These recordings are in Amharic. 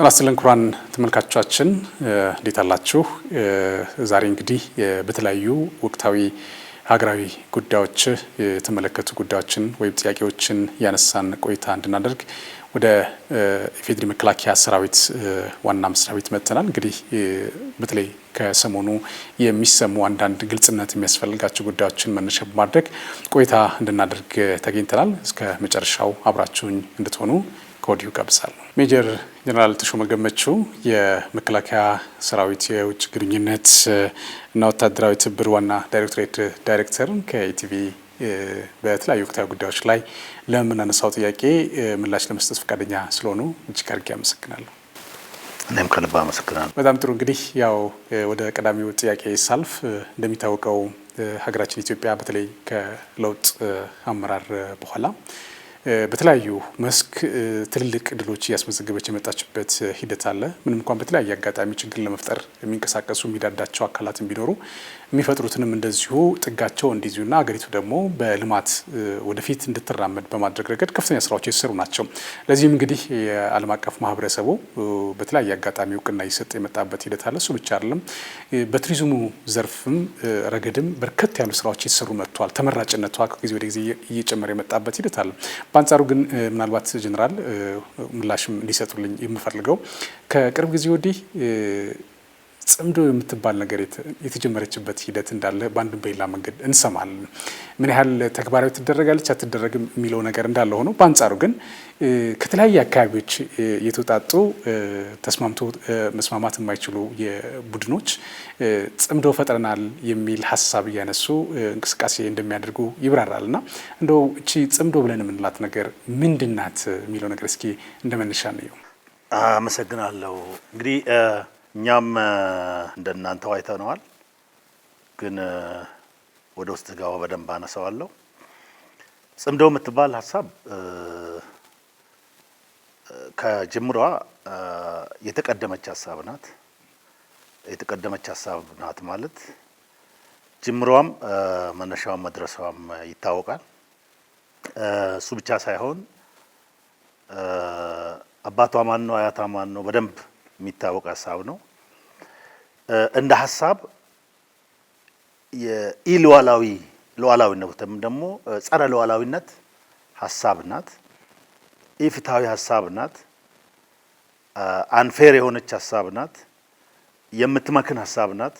ራስልን ኩራን ተመልካቾቻችን እንዴት አላችሁ? ዛሬ እንግዲህ በተለያዩ ወቅታዊ ሀገራዊ ጉዳዮች የተመለከቱ ጉዳዮችን ወይም ጥያቄዎችን ያነሳን ቆይታ እንድናደርግ ወደ ኢፌዴሪ መከላከያ ሰራዊት ዋና መስሪያ ቤት መጥተናል። እንግዲህ በተለይ ከሰሞኑ የሚሰሙ አንዳንድ ግልጽነት የሚያስፈልጋቸው ጉዳዮችን መነሻ በማድረግ ቆይታ እንድናደርግ ተገኝተናል። እስከ መጨረሻው አብራችሁኝ እንድትሆኑ ከወዲሁ ጋብዛለሁ። ሜጀር ጀነራል ተሾመ ገመቹ የመከላከያ ሰራዊት የውጭ ግንኙነት እና ወታደራዊ ትብብር ዋና ዳይሬክተር ከኢቲቪ በተለያዩ ወቅታዊ ጉዳዮች ላይ ለምናነሳው ጥያቄ ምላሽ ለመስጠት ፈቃደኛ ስለሆኑ እጅግ አድርጌ አመሰግናለሁ። እኔም ከልብ አመሰግናለሁ። በጣም ጥሩ። እንግዲህ ያው ወደ ቀዳሚው ጥያቄ ሳልፍ እንደሚታወቀው ሀገራችን ኢትዮጵያ በተለይ ከለውጥ አመራር በኋላ በተለያዩ መስክ ትልልቅ ድሎች እያስመዘገበች የመጣችበት ሂደት አለ። ምንም እንኳን በተለያየ አጋጣሚ ችግር ለመፍጠር የሚንቀሳቀሱ የሚዳዳቸው አካላትን ቢኖሩ የሚፈጥሩትንም እንደዚሁ ጥጋቸው እንዲይዙና ሀገሪቱ ደግሞ በልማት ወደፊት እንድትራመድ በማድረግ ረገድ ከፍተኛ ስራዎች የተሰሩ ናቸው። ለዚህም እንግዲህ የዓለም አቀፍ ማህበረሰቡ በተለያየ አጋጣሚ እውቅና እየሰጠ የመጣበት ሂደት አለ። እሱ ብቻ አይደለም፣ በቱሪዝሙ ዘርፍም ረገድም በርከት ያሉ ስራዎች የተሰሩ መጥተዋል። ተመራጭነቷ ከጊዜ ወደ ጊዜ እየጨመረ የመጣበት ሂደት አለ። በአንጻሩ ግን ምናልባት ጀነራል ምላሽም እንዲሰጡልኝ የምፈልገው ከቅርብ ጊዜ ወዲህ ጽምዶ የምትባል ነገር የተጀመረችበት ሂደት እንዳለ በአንድም በሌላ መንገድ እንሰማለን። ምን ያህል ተግባራዊ ትደረጋለች አትደረግም የሚለው ነገር እንዳለ ሆኖ በአንጻሩ ግን ከተለያየ አካባቢዎች የተውጣጡ ተስማምቶ መስማማት የማይችሉ የቡድኖች ጽምዶ ፈጥረናል የሚል ሀሳብ እያነሱ እንቅስቃሴ እንደሚያደርጉ ይብራራልና እንደው እቺ ጽምዶ ብለን የምንላት ነገር ምንድናት የሚለው ነገር እስኪ እንደመነሻ ነው። አመሰግናለሁ። እንግዲህ እኛም እንደናንተው አይተነዋል፣ ግን ወደ ውስጥ ገባ በደንብ አነሳዋለሁ። ጽምዶ የምትባል ሀሳብ ከጅምሯ የተቀደመች ሀሳብ ናት። የተቀደመች ሀሳብ ናት ማለት ጅምሯም መነሻዋም መድረሻዋም ይታወቃል። እሱ ብቻ ሳይሆን አባቷ ማን ነው አያቷ ማን ነው በደንብ የሚታወቅ ሀሳብ ነው። እንደ ሀሳብ ሉዓላዊነትም ደግሞ ጸረ ሉዓላዊነት ሀሳብ ናት። ኢፍትሐዊ ሀሳብ ናት። አንፌር የሆነች ሀሳብ ናት። የምትመክን ሀሳብ ናት።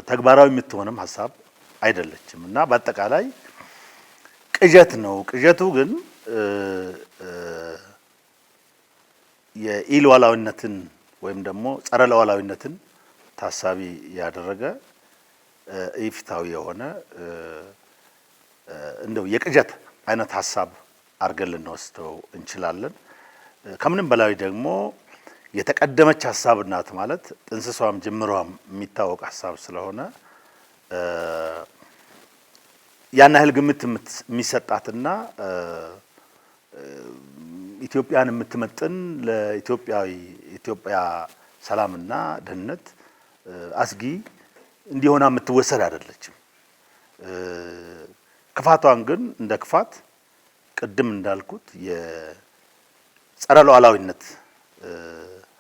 ተግባራዊ የምትሆንም ሀሳብ አይደለችም እና በአጠቃላይ ቅዠት ነው። ቅዠቱ ግን የኢሉዓላዊነትን ወይም ደግሞ ጸረ ሉዓላዊነትን ታሳቢ ያደረገ ኢፍትሐዊ የሆነ እንደው የቅዠት አይነት ሀሳብ አድርገን ልንወስደው እንችላለን። ከምንም በላይ ደግሞ የተቀደመች ሀሳብ ናት ማለት ጥንስሷም ጅምሯም የሚታወቅ ሀሳብ ስለሆነ ያን ያህል ግምት የሚሰጣትና ኢትዮጵያን የምትመጥን ለኢትዮጵያ ሰላምና ደህንነት አስጊ እንዲሆና የምትወሰድ አይደለችም። ክፋቷን ግን እንደ ክፋት ቅድም እንዳልኩት የጸረ ሉዓላዊነት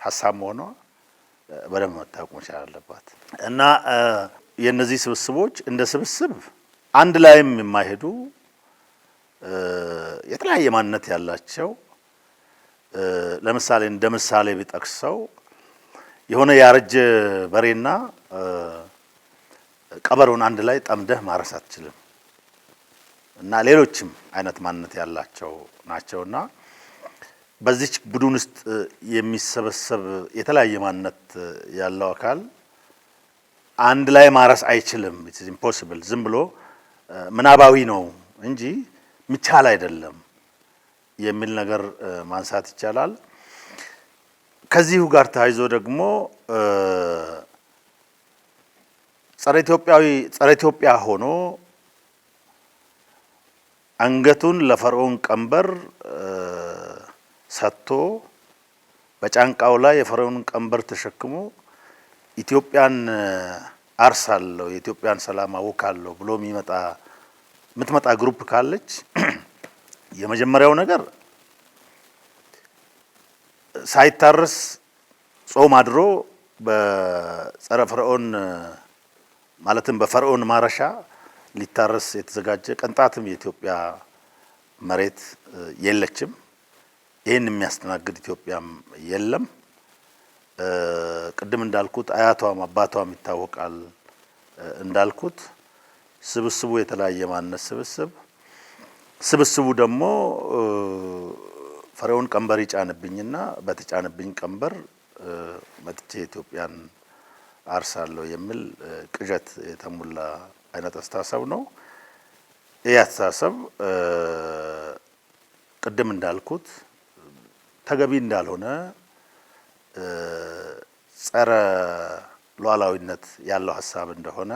ሀሳብ መሆኗ በደንብ መታወቅ መቻል አለባት እና የእነዚህ ስብስቦች እንደ ስብስብ አንድ ላይም የማይሄዱ የተለያየ ማንነት ያላቸው ለምሳሌ እንደ ምሳሌ ቢጠቅሰው የሆነ ያረጀ በሬና ቀበሮን አንድ ላይ ጠምደህ ማረስ አትችልም እና ሌሎችም አይነት ማንነት ያላቸው ናቸውና በዚች ቡድን ውስጥ የሚሰበሰብ የተለያየ ማንነት ያለው አካል አንድ ላይ ማረስ አይችልም። ኢት ኢዝ ኢምፖሲብል። ዝም ብሎ ምናባዊ ነው እንጂ ሚቻል አይደለም የሚል ነገር ማንሳት ይቻላል። ከዚሁ ጋር ተያይዞ ደግሞ ጸረ ኢትዮጵያ ሆኖ አንገቱን ለፈርዖን ቀንበር ሰጥቶ በጫንቃው ላይ የፈርዖን ቀንበር ተሸክሞ ኢትዮጵያን አርሳለሁ የኢትዮጵያን ሰላም አውካለሁ ብሎ የምትመጣ ግሩፕ ካለች የመጀመሪያው ነገር ሳይታረስ ጾም አድሮ በጸረ ፈርዖን ማለትም በፈርዖን ማረሻ ሊታረስ የተዘጋጀ ቅንጣትም የኢትዮጵያ መሬት የለችም። ይህን የሚያስተናግድ ኢትዮጵያም የለም። ቅድም እንዳልኩት አያቷም አባቷም ይታወቃል። እንዳልኩት ስብስቡ የተለያየ ማንነት ስብስቡ ደግሞ ፈርዖን ቀንበር ይጫንብኝና በተጫነብኝ ቀንበር መጥቼ ኢትዮጵያን አርሳለሁ የሚል ቅዠት የተሞላ አይነት አስተሳሰብ ነው። ይህ አስተሳሰብ ቅድም እንዳልኩት ተገቢ እንዳልሆነ ጸረ ሉዓላዊነት ያለው ሀሳብ እንደሆነ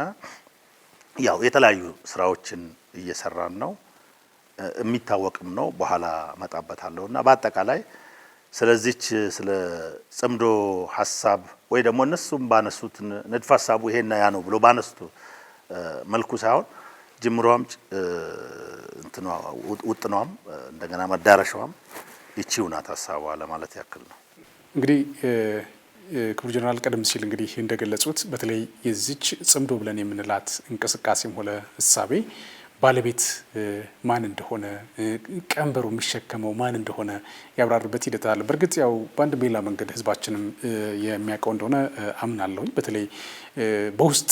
ያው የተለያዩ ስራዎችን እየሰራን ነው፣ የሚታወቅም ነው። በኋላ መጣበታለሁና በአጠቃላይ ስለዚች ስለ ጽምዶ ሀሳብ ወይ ደግሞ እነሱም ባነሱት ንድፈ ሀሳቡ ይሄና ያ ነው ብሎ ባነሱት መልኩ ሳይሆን ጅምሯም እንትኗ ውጥኗም እንደገና መዳረሻዋም ይቺው ናት ሀሳቧ ለማለት ያክል ነው። እንግዲህ ክቡር ጀነራል ቀደም ሲል እንግዲህ እንደገለጹት በተለይ የዚች ጽምዶ ብለን የምንላት እንቅስቃሴም ሆነ እሳቤ ባለቤት ማን እንደሆነ ቀንበሩ የሚሸከመው ማን እንደሆነ ያብራሩበት ሂደት አለ። በእርግጥ ያው በአንድ በሌላ መንገድ ህዝባችንም የሚያውቀው እንደሆነ አምናለሁኝ። በተለይ በውስጥ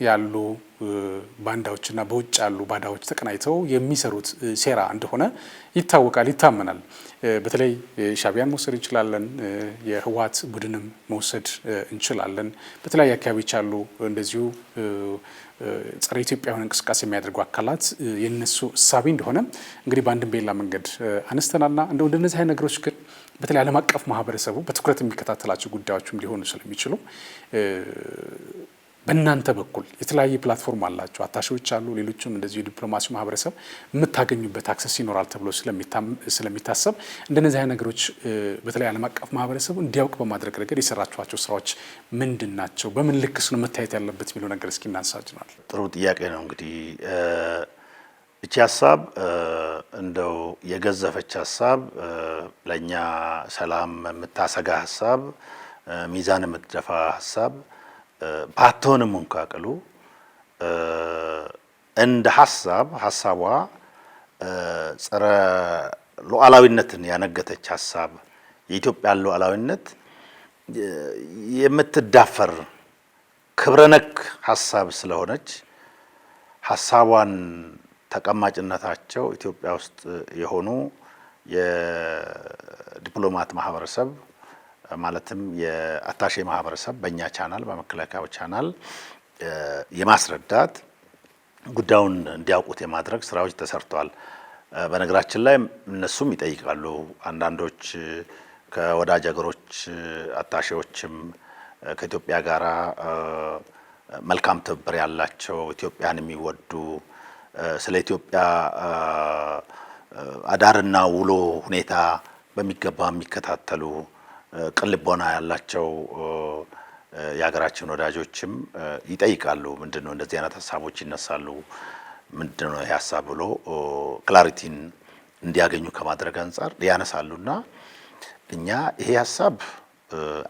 ያሉ ባንዳዎችና በውጭ ያሉ ባዳዎች ተቀናይተው የሚሰሩት ሴራ እንደሆነ ይታወቃል፣ ይታመናል። በተለይ ሻዕቢያን መውሰድ እንችላለን፣ የህወሓት ቡድንም መውሰድ እንችላለን። በተለያዩ አካባቢዎች ያሉ እንደዚሁ ጸረ ኢትዮጵያውያን እንቅስቃሴ የሚያደርጉ አካላት የነሱ እሳቤ እንደሆነ እንግዲህ በአንድም በሌላ መንገድ አነስተናልና እንደነዚህ አይነት ነገሮች ግን በተለይ ዓለም አቀፍ ማህበረሰቡ በትኩረት የሚከታተላቸው ጉዳዮችም ሊሆኑ ስለሚችሉ በእናንተ በኩል የተለያየ ፕላትፎርም አላቸው፣ አታሺዎች አሉ፣ ሌሎችም እንደዚሁ የዲፕሎማሲ ማህበረሰብ የምታገኙበት አክሰስ ይኖራል ተብሎ ስለሚታሰብ እንደነዚህ አይነት ነገሮች በተለይ ዓለም አቀፍ ማህበረሰቡ እንዲያውቅ በማድረግ ረገድ የሰራችኋቸው ስራዎች ምንድን ናቸው? በምን ልክስ ነው መታየት ያለበት የሚለው ነገር እስኪ እናንሳጅናል። ጥሩ ጥያቄ ነው። እንግዲህ እቺ ሀሳብ እንደው የገዘፈች ሀሳብ፣ ለእኛ ሰላም የምታሰጋ ሀሳብ፣ ሚዛን የምትደፋ ሀሳብ ባትሆንም እንኳ ቅሉ እንደ ሀሳቧ ጸረ ሉዓላዊነትን ያነገተች ሀሳብ፣ የኢትዮጵያን ሉዓላዊነት የምትዳፈር ክብረነክ ሀሳብ ስለሆነች ሀሳቧን ተቀማጭነታቸው ኢትዮጵያ ውስጥ የሆኑ የዲፕሎማት ማህበረሰብ ማለትም የአታሼ ማህበረሰብ በእኛ ቻናል በመከላከያው ቻናል የማስረዳት ጉዳዩን እንዲያውቁት የማድረግ ስራዎች ተሰርተዋል። በነገራችን ላይ እነሱም ይጠይቃሉ። አንዳንዶች ከወዳጅ ሀገሮች አታሼዎችም ከኢትዮጵያ ጋራ መልካም ትብብር ያላቸው ኢትዮጵያን የሚወዱ ስለ ኢትዮጵያ አዳርና ውሎ ሁኔታ በሚገባ የሚከታተሉ ቅን ልቦና ያላቸው የሀገራችን ወዳጆችም ይጠይቃሉ። ምንድነው እንደዚህ አይነት ሀሳቦች ይነሳሉ፣ ምንድነው ይሄ ሀሳብ ብሎ ክላሪቲን እንዲያገኙ ከማድረግ አንጻር ያነሳሉና እኛ ይሄ ሀሳብ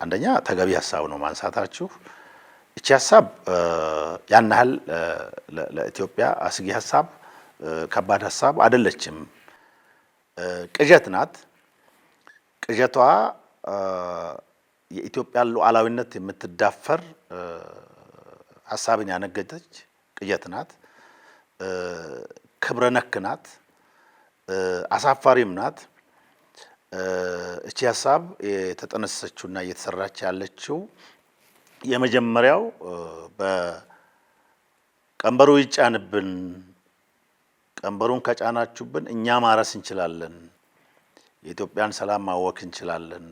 አንደኛ ተገቢ ሀሳብ ነው ማንሳታችሁ። እቺ ሀሳብ ያን ያህል ለኢትዮጵያ አስጊ ሀሳብ፣ ከባድ ሀሳብ አይደለችም። ቅዠት ናት። ቅዠቷ የኢትዮጵያን ሉዓላዊነት የምትዳፈር ሀሳብን ያነገተች ቅዠት ናት። ክብረ ነክ ናት። አሳፋሪም ናት። እቺ ሀሳብ የተጠነሰሰችውና እየተሰራች ያለችው የመጀመሪያው በቀንበሩ ይጫንብን፣ ቀንበሩን ከጫናችሁብን እኛ ማረስ እንችላለን፣ የኢትዮጵያን ሰላም ማወክ እንችላለን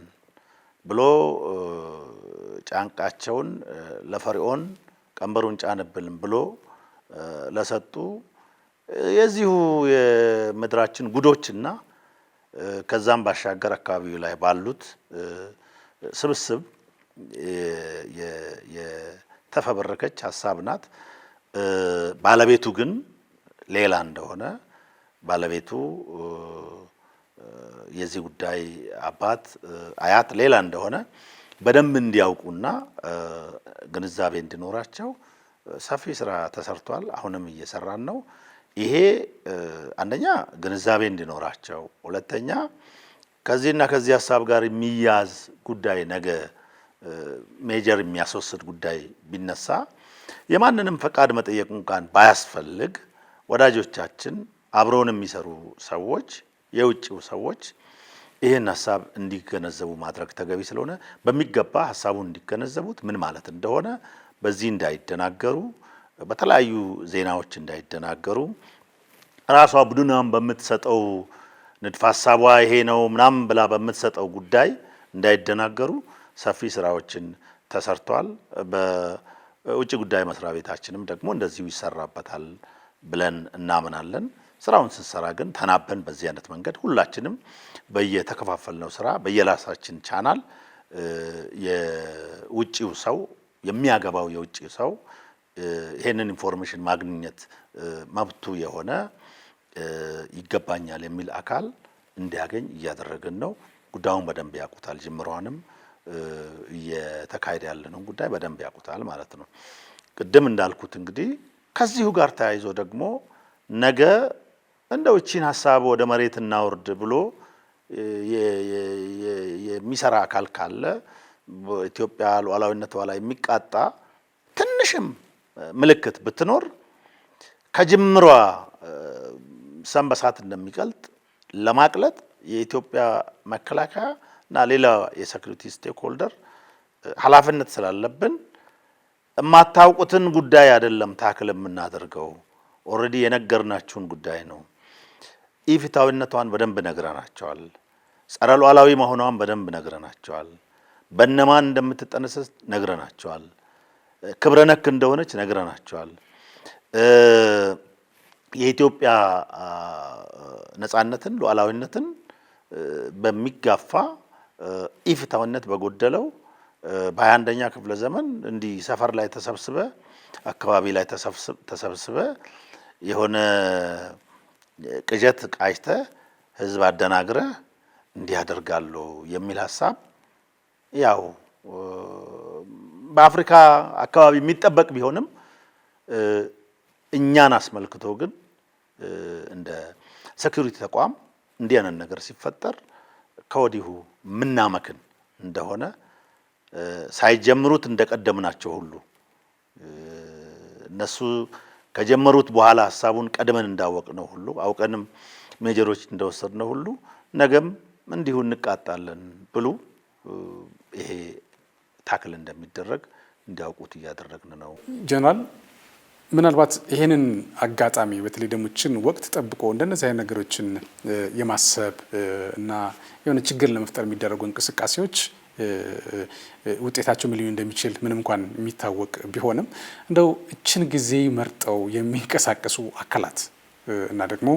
ብሎ ጫንቃቸውን ለፈርዖን ቀንበሩን ጫንብን ብሎ ለሰጡ የዚሁ የምድራችን ጉዶችና ከዛም ባሻገር አካባቢው ላይ ባሉት ስብስብ የተፈበረከች ሀሳብ ናት። ባለቤቱ ግን ሌላ እንደሆነ፣ ባለቤቱ የዚህ ጉዳይ አባት አያት ሌላ እንደሆነ በደንብ እንዲያውቁና ግንዛቤ እንዲኖራቸው ሰፊ ስራ ተሰርቷል። አሁንም እየሰራን ነው። ይሄ አንደኛ ግንዛቤ እንዲኖራቸው፣ ሁለተኛ ከዚህና ከዚህ ሀሳብ ጋር የሚያዝ ጉዳይ ነገ ሜጀር የሚያስወስድ ጉዳይ ቢነሳ የማንንም ፈቃድ መጠየቅ እንኳን ባያስፈልግ ወዳጆቻችን አብረውን የሚሰሩ ሰዎች የውጭው ሰዎች ይህን ሀሳብ እንዲገነዘቡ ማድረግ ተገቢ ስለሆነ በሚገባ ሀሳቡን እንዲገነዘቡት ምን ማለት እንደሆነ በዚህ እንዳይደናገሩ፣ በተለያዩ ዜናዎች እንዳይደናገሩ፣ ራሷ ቡድኗን በምትሰጠው ንድፈ ሀሳቧ ይሄ ነው ምናምን ብላ በምትሰጠው ጉዳይ እንዳይደናገሩ ሰፊ ስራዎችን ተሰርቷል። በውጭ ጉዳይ መስሪያ ቤታችንም ደግሞ እንደዚሁ ይሰራበታል ብለን እናምናለን። ስራውን ስንሰራ ግን ተናበን በዚህ አይነት መንገድ ሁላችንም በየተከፋፈልነው ስራ በየራሳችን ቻናል የውጭው ሰው የሚያገባው የውጭው ሰው ይሄንን ኢንፎርሜሽን ማግኘት መብቱ የሆነ ይገባኛል የሚል አካል እንዲያገኝ እያደረግን ነው። ጉዳዩን በደንብ ያውቁታል። ጅምሯንም እየተካሄደ ያለነው ጉዳይ በደንብ ያውቁታል ማለት ነው። ቅድም እንዳልኩት እንግዲህ ከዚሁ ጋር ተያይዞ ደግሞ ነገ እንደው እቺን ሀሳብ ወደ መሬት እናወርድ ብሎ የሚሰራ አካል ካለ በኢትዮጵያ ሉዓላዊነቷ ላይ የሚቃጣ ትንሽም ምልክት ብትኖር ከጅምሯ ሰም በሳት እንደሚቀልጥ ለማቅለጥ የኢትዮጵያ መከላከያ እና ሌላ የሴኩሪቲ ስቴክ ሆልደር ኃላፊነት ስላለብን የማታውቁትን ጉዳይ አይደለም ታክል የምናደርገው። ኦልሬዲ የነገርናችሁን ጉዳይ ነው። ኢፍትሐዊነቷን በደንብ ነግረናቸዋል። ጸረ ሉዓላዊ መሆኗን በደንብ ነግረናቸዋል። በእነማን እንደምትጠነሰስ ነግረናቸዋል። ክብረ ነክ እንደሆነች ነግረናቸዋል። የኢትዮጵያ ነጻነትን ሉዓላዊነትን በሚጋፋ ኢፍትሐዊነት በጎደለው በ21ኛ ክፍለ ዘመን እንዲህ ሰፈር ላይ ተሰብስበ አካባቢ ላይ ተሰብስበ የሆነ ቅጀት ቃጅተ ህዝብ አደናግረ እንዲህ ያደርጋሉ የሚል ሀሳብ ያው በአፍሪካ አካባቢ የሚጠበቅ ቢሆንም እኛን አስመልክቶ ግን እንደ ሴኩሪቲ ተቋም እንዲህ አይነት ነገር ሲፈጠር ከወዲሁ ምናመክን እንደሆነ ሳይጀምሩት እንደቀደምናቸው ሁሉ እነሱ ከጀመሩት በኋላ ሀሳቡን ቀድመን እንዳወቅነው ሁሉ አውቀንም ሜጀሮች እንደወሰድነው ሁሉ ነገም እንዲሁ እንቃጣለን ብሉ ይሄ ታክል እንደሚደረግ እንዲያውቁት እያደረግን ነው። ጀነራል ምናልባት ይሄንን አጋጣሚ በተለይ ደግሞ እችን ወቅት ጠብቆ እንደነዚህ አይነት ነገሮችን የማሰብ እና የሆነ ችግር ለመፍጠር የሚደረጉ እንቅስቃሴዎች ውጤታቸው ምን ሊሆን እንደሚችል ምንም እንኳን የሚታወቅ ቢሆንም እንደው እችን ጊዜ መርጠው የሚንቀሳቀሱ አካላት እና ደግሞ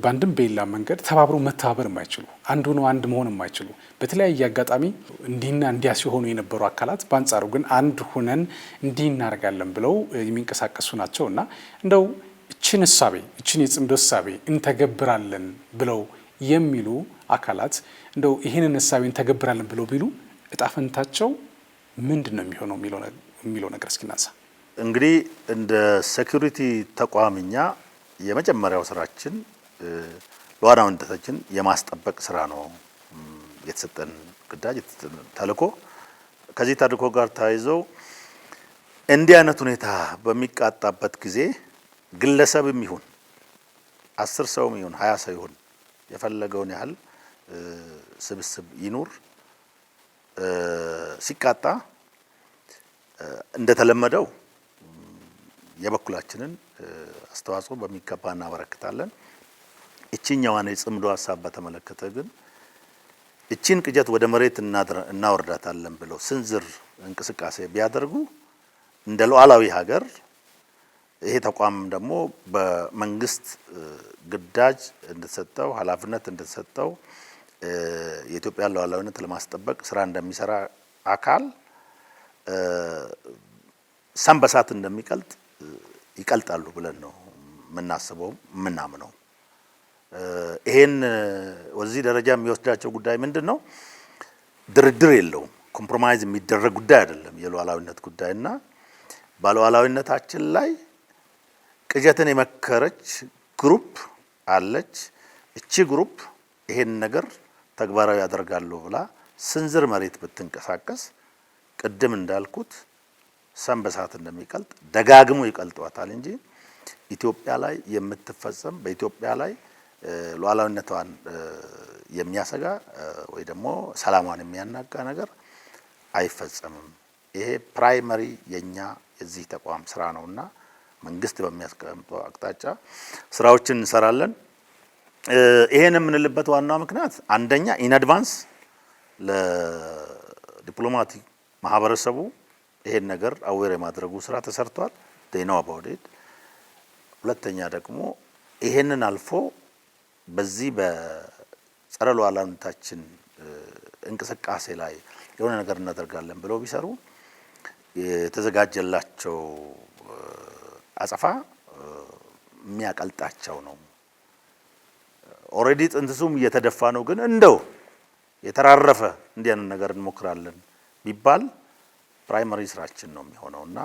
በአንድም በሌላ መንገድ ተባብረው መተባበር የማይችሉ አንዱ ነው አንድ መሆን የማይችሉ በተለያየ አጋጣሚ እንዲህና እንዲያ ሲሆኑ የነበሩ አካላት በአንጻሩ ግን አንድ ሁነን እንዲህ እናደርጋለን ብለው የሚንቀሳቀሱ ናቸው እና እንደው እችን እሳቤ እችን የጽምዶ እሳቤ እንተገብራለን ብለው የሚሉ አካላት እንደው ይህንን እሳቤ እንተገብራለን ብለው ቢሉ እጣፈንታቸው ምንድን ነው የሚሆነው የሚለው ነገር እስኪናንሳ። እንግዲህ እንደ ሴኩሪቲ ተቋምኛ የመጀመሪያው ስራችን ሉዓላዊነታችን የማስጠበቅ ስራ ነው የተሰጠን ግዳጅ ተልዕኮ። ከዚህ ተልዕኮ ጋር ተያይዘው እንዲህ አይነት ሁኔታ በሚቃጣበት ጊዜ ግለሰብም ይሁን 10 ሰውም ይሁን 20 ሰው ይሁን የፈለገውን ያህል ስብስብ ይኑር ሲቃጣ እንደተለመደው የበኩላችንን አስተዋጽኦ በሚገባ እናበረክታለን። እቺኛዋን የጽምዶ ሀሳብ በተመለከተ ግን እቺን ቅጀት ወደ መሬት እናወርዳታለን ብለው ስንዝር እንቅስቃሴ ቢያደርጉ እንደ ሉዓላዊ ሀገር ይሄ ተቋም ደግሞ በመንግስት ግዳጅ እንደተሰጠው ኃላፊነት እንደተሰጠው የኢትዮጵያ ሉዓላዊነት ለማስጠበቅ ስራ እንደሚሰራ አካል ሰም በሳት እንደሚቀልጥ ይቀልጣሉ ብለን ነው የምናስበው የምናምነው። ይሄን ወዚህ ደረጃ የሚወስዳቸው ጉዳይ ምንድነው? ድርድር የለውም። ኮምፕሮማይዝ የሚደረግ ጉዳይ አይደለም። የሉዓላዊነት ጉዳይና ባሉዓላዊነታችን ላይ ቅጀትን የመከረች ግሩፕ አለች። እቺ ግሩፕ ይሄን ነገር ተግባራዊ ያደርጋለሁ ብላ ስንዝር መሬት ብትንቀሳቀስ ቅድም እንዳልኩት ሰም በሳት እንደሚቀልጥ ደጋግሞ ይቀልጧታል እንጂ ኢትዮጵያ ላይ የምትፈጸም በኢትዮጵያ ላይ ሉዓላዊነቷን የሚያሰጋ ወይ ደግሞ ሰላሟን የሚያናጋ ነገር አይፈጸምም። ይሄ ፕራይመሪ የኛ የዚህ ተቋም ስራ ነውና መንግስት በሚያስቀምጠው አቅጣጫ ስራዎችን እንሰራለን። ይሄን የምንልበት ዋናው ምክንያት አንደኛ ኢን አድቫንስ ለዲፕሎማቲክ ማህበረሰቡ ይሄን ነገር አዌር የማድረጉ ስራ ተሰርቷል። they know about it። ሁለተኛ ደግሞ ይሄንን አልፎ በዚህ በጸረ ሉዓላዊነታችን እንቅስቃሴ ላይ የሆነ ነገር እናደርጋለን ብለው ቢሰሩ የተዘጋጀላቸው አጸፋ የሚያቀልጣቸው ነው። ኦሬዲ ጥንትሱም እየተደፋ ነው። ግን እንደው የተራረፈ እንዲህ አይነት ነገር እንሞክራለን ቢባል ፕራይመሪ ስራችን ነው የሚሆነውና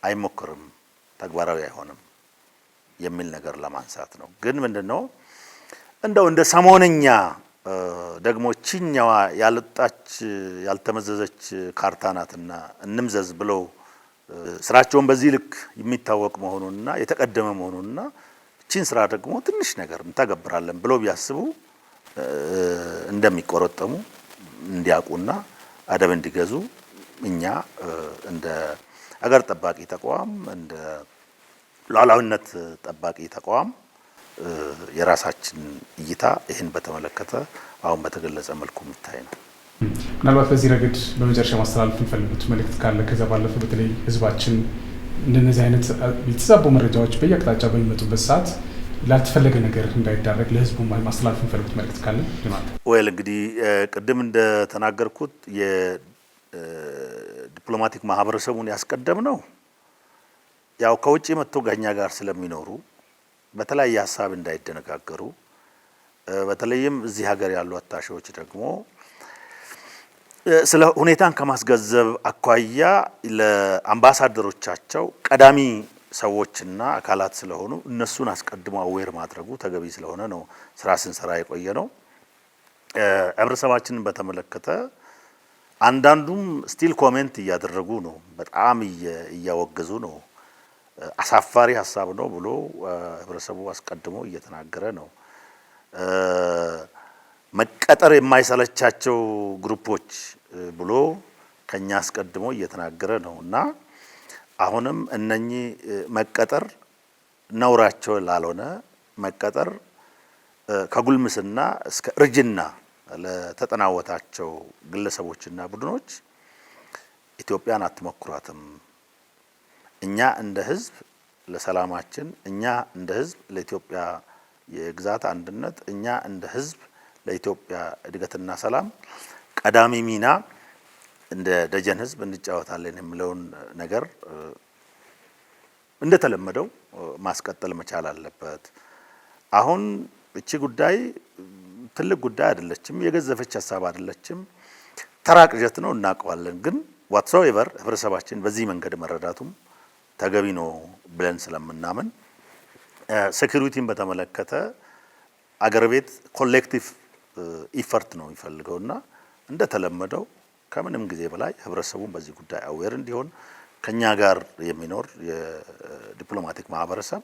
አይሞክርም፣ ተግባራዊ አይሆንም የሚል ነገር ለማንሳት ነው። ግን ምንድነው እንደው እንደ ሰሞነኛ ደግሞ ቺኛዋ ያልጣች ያልተመዘዘች ካርታ ናትና እንምዘዝ ብለው ስራቸውን በዚህ ልክ የሚታወቅ መሆኑንና የተቀደመ መሆኑንና ቺን ስራ ደግሞ ትንሽ ነገር እንተገብራለን ብለው ቢያስቡ እንደሚቆረጠሙ እንዲያውቁና አደብ እንዲገዙ እኛ እንደ አገር ጠባቂ ተቋም እንደ ሉዓላዊነት ጠባቂ ተቋም የራሳችን እይታ ይህን በተመለከተ አሁን በተገለጸ መልኩ የሚታይ ነው። ምናልባት በዚህ ረገድ በመጨረሻ ማስተላለፍ የሚፈልጉት መልእክት ካለ ከዛ ባለፈ በተለይ ህዝባችን እንደነዚህ አይነት የተዛቡ መረጃዎች በየአቅጣጫ በሚመጡበት ሰዓት ላልተፈለገ ነገር እንዳይዳረግ ለህዝቡ ማስተላለፍ የሚፈልጉት መልእክት ካለ ለማለት ወይል እንግዲህ ቅድም እንደተናገርኩት የዲፕሎማቲክ ማህበረሰቡን ያስቀደም ነው ያው ከውጪ መጥቶ ጋኛ ጋር ስለሚኖሩ በተለያየ ሀሳብ እንዳይደነጋገሩ በተለይም እዚህ ሀገር ያሉ አታሺዎች ደግሞ ስለ ሁኔታን ከማስገንዘብ አኳያ ለአምባሳደሮቻቸው ቀዳሚ ሰዎችና አካላት ስለሆኑ እነሱን አስቀድሞ አዌር ማድረጉ ተገቢ ስለሆነ ነው ስራ ስንሰራ የቆየ ነው። ህብረተሰባችንን በተመለከተ አንዳንዱም ስቲል ኮሜንት እያደረጉ ነው፣ በጣም እያወገዙ ነው። አሳፋሪ ሀሳብ ነው ብሎ ህብረተሰቡ አስቀድሞ እየተናገረ ነው። መቀጠር የማይሰለቻቸው ግሩፖች ብሎ ከኛ አስቀድሞ እየተናገረ ነው እና አሁንም እነኚህ መቀጠር ነውራቸው ላልሆነ መቀጠር ከጉልምስና እስከ እርጅና ለተጠናወታቸው ግለሰቦችና ቡድኖች ኢትዮጵያን አትሞክሯትም። እኛ እንደ ህዝብ ለሰላማችን፣ እኛ እንደ ህዝብ ለኢትዮጵያ የግዛት አንድነት፣ እኛ እንደ ህዝብ ለኢትዮጵያ እድገትና ሰላም ቀዳሚ ሚና እንደ ደጀን ህዝብ እንጫወታለን የሚለውን ነገር እንደተለመደው ማስቀጠል መቻል አለበት። አሁን እቺ ጉዳይ ትልቅ ጉዳይ አይደለችም፣ የገዘፈች ሀሳብ አይደለችም። ተራ ቅዠት ነው እናውቀዋለን። ግን ዋትሶኤቨር ህብረተሰባችን በዚህ መንገድ መረዳቱም ተገቢ ነው ብለን ስለምናምን ሴኩሪቲን በተመለከተ አገር ቤት ኮሌክቲቭ ኢፈርት ነው የሚፈልገውና እንደተለመደው ከምንም ጊዜ በላይ ህብረተሰቡን በዚህ ጉዳይ አዌር እንዲሆን ከኛ ጋር የሚኖር የዲፕሎማቲክ ማህበረሰብ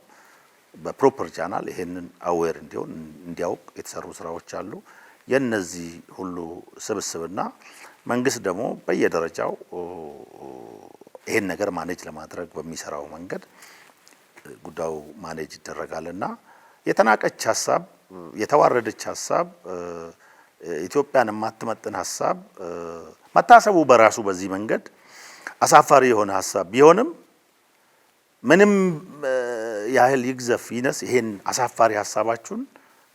በፕሮፐር ቻናል ይሄንን አዌር እንዲሆን እንዲያውቅ የተሰሩ ስራዎች አሉ። የነዚህ ሁሉ ስብስብና መንግስት ደግሞ በየደረጃው ይሄን ነገር ማኔጅ ለማድረግ በሚሰራው መንገድ ጉዳዩ ማኔጅ ይደረጋልና የተናቀች ሀሳብ፣ የተዋረደች ሀሳብ፣ ኢትዮጵያን የማትመጥን ሀሳብ መታሰቡ በራሱ በዚህ መንገድ አሳፋሪ የሆነ ሀሳብ ቢሆንም ምንም ያህል ይግዘፍ ይነስ ይሄን አሳፋሪ ሀሳባችሁን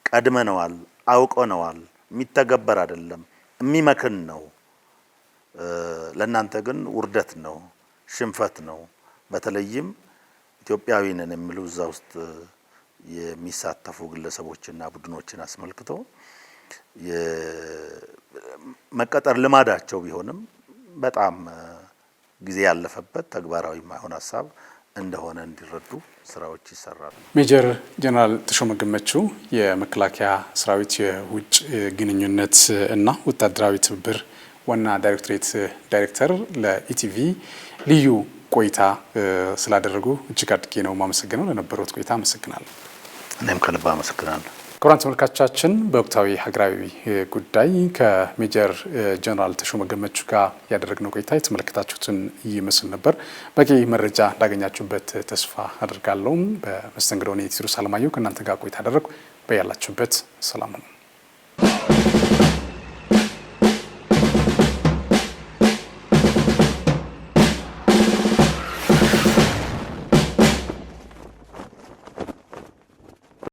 ቀድመነዋል፣ አውቀነዋል፣ የሚተገበር አይደለም፣ የሚመክን ነው። ለእናንተ ግን ውርደት ነው፣ ሽንፈት ነው። በተለይም ኢትዮጵያዊ ነን የሚሉ እዛ ውስጥ የሚሳተፉ ግለሰቦችና ቡድኖችን አስመልክቶ መቀጠር ልማዳቸው ቢሆንም በጣም ጊዜ ያለፈበት ተግባራዊ የማይሆን ሀሳብ እንደሆነ እንዲረዱ ስራዎች ይሰራሉ። ሜጀር ጀነራል ተሾመ ገመቹ የመከላከያ ሰራዊት የውጭ ግንኙነት እና ወታደራዊ ትብብር ዋና ዳይሬክቶሬት ዳይሬክተር ለኢቲቪ ልዩ ቆይታ ስላደረጉ እጅግ አድርጌ ነው የማመሰግነው። ለነበሩት ቆይታ አመሰግናለሁ። እኔም ከልብ አመሰግናለሁ። ክቡራን ተመልካቾቻችን በወቅታዊ ሀገራዊ ጉዳይ ከሜጀር ጀነራል ተሾመ ገመቹ ጋር ያደረግነው ቆይታ የተመለከታችሁትን ይመስል ነበር። በቂ መረጃ እንዳገኛችሁበት ተስፋ አድርጋለሁ። በመስተንግዶ እኔ ቴዎድሮስ አለማየሁ ከእናንተ ጋር ቆይታ አደረግኩ። በያላችሁበት ሰላም ነው።